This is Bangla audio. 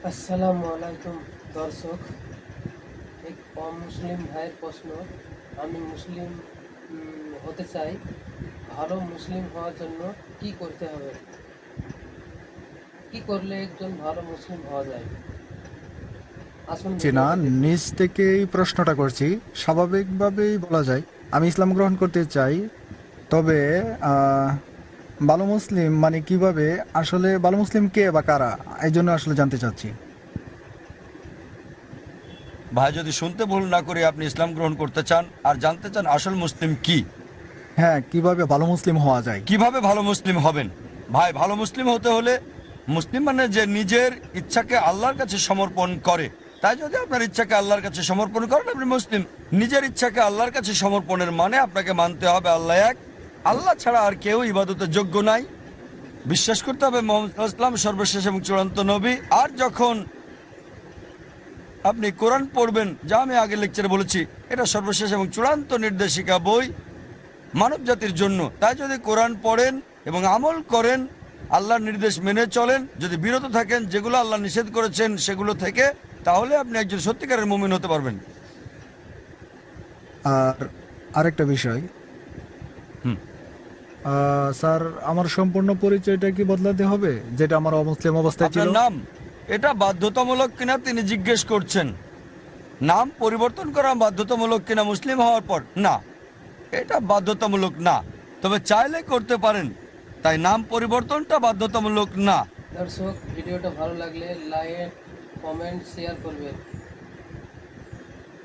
আসসালামু আলাইকুম দর্শক। এক অমুসলিম ভাইয়ের প্রশ্ন। আমি মুসলিম হতে চাই, ভালো মুসলিম হওয়ার জন্য কি করতে হবে? কি করলে একজন ভালো মুসলিম হওয়া যায়? আসুন না, ভিডিওটা দেখুন। নিজ থেকেই প্রশ্নটা করছি। স্বাভাবিকভাবেই বলা যায় আমি ইসলাম গ্রহণ করতে চাই। তবে আহ, ভালো মুসলিম মানে কিভাবে, আসলে ভালো মুসলিম কে বা কারা, এই জন্য আসলে জানতে চাচ্ছি। ভাই, যদি শুনতে ভুল না করে আপনি ইসলাম গ্রহণ করতে চান আর জানতে চান আসল মুসলিম কি, হ্যাঁ, কিভাবে ভালো মুসলিম হওয়া যায়। কিভাবে ভালো মুসলিম হবেন। ভাই, ভালো মুসলিম হতে হলে, মুসলিম মানে যে নিজের ইচ্ছাকে আল্লাহর কাছে সমর্পণ করে। তাই যদি আপনার ইচ্ছাকে আল্লাহর কাছে সমর্পণ করেন, আপনি মুসলিম। নিজের ইচ্ছাকে আল্লাহর কাছে সমর্পণের মানে আপনাকে মানতে হবে আল্লাহ এক, আল্লাহ ছাড়া আর কেউ ইবাদতের যোগ্য নাই। বিশ্বাস করতে হবে মুহাম্মদ সাল্লাল্লাহু আলাইহি ওয়াসাল্লাম সর্বশেষ এবং চূড়ান্ত নবী। আর যখন আপনি কোরআন পড়বেন, যা আমি আগে লেকচারে বলেছি, এটা সর্বশেষ এবং চূড়ান্ত নির্দেশিকা বই মানব জাতির জন্য। তাই যদি কোরআন পড়েন এবং আমল করেন, আল্লাহর নির্দেশ মেনে চলেন, যদি বিরত থাকেন যেগুলো আল্লাহ নিষেধ করেছেন সেগুলো থেকে, তাহলে আপনি একজন সত্যিকারের মুমিন হতে পারবেন। আর আরেকটা বিষয়, হুম। স্যার, আমার সম্পূর্ণ পরিচয়টা কি বদলাতে হবে, যেটা আমার অমুসলিম অবস্থায় ছিল? আপনার নাম, এটা বাধ্যতামূলক কিনা তিনি জিজ্ঞেস করছেন। নাম পরিবর্তন করা বাধ্যতামূলক কিনা মুসলিম হওয়ার পর? না, এটা বাধ্যতামূলক না, তবে চাইলে করতে পারেন। তাই নাম পরিবর্তনটা বাধ্যতামূলক না। দর্শক, ভিডিওটা ভালো লাগলে লাইক, কমেন্ট, শেয়ার করবেন।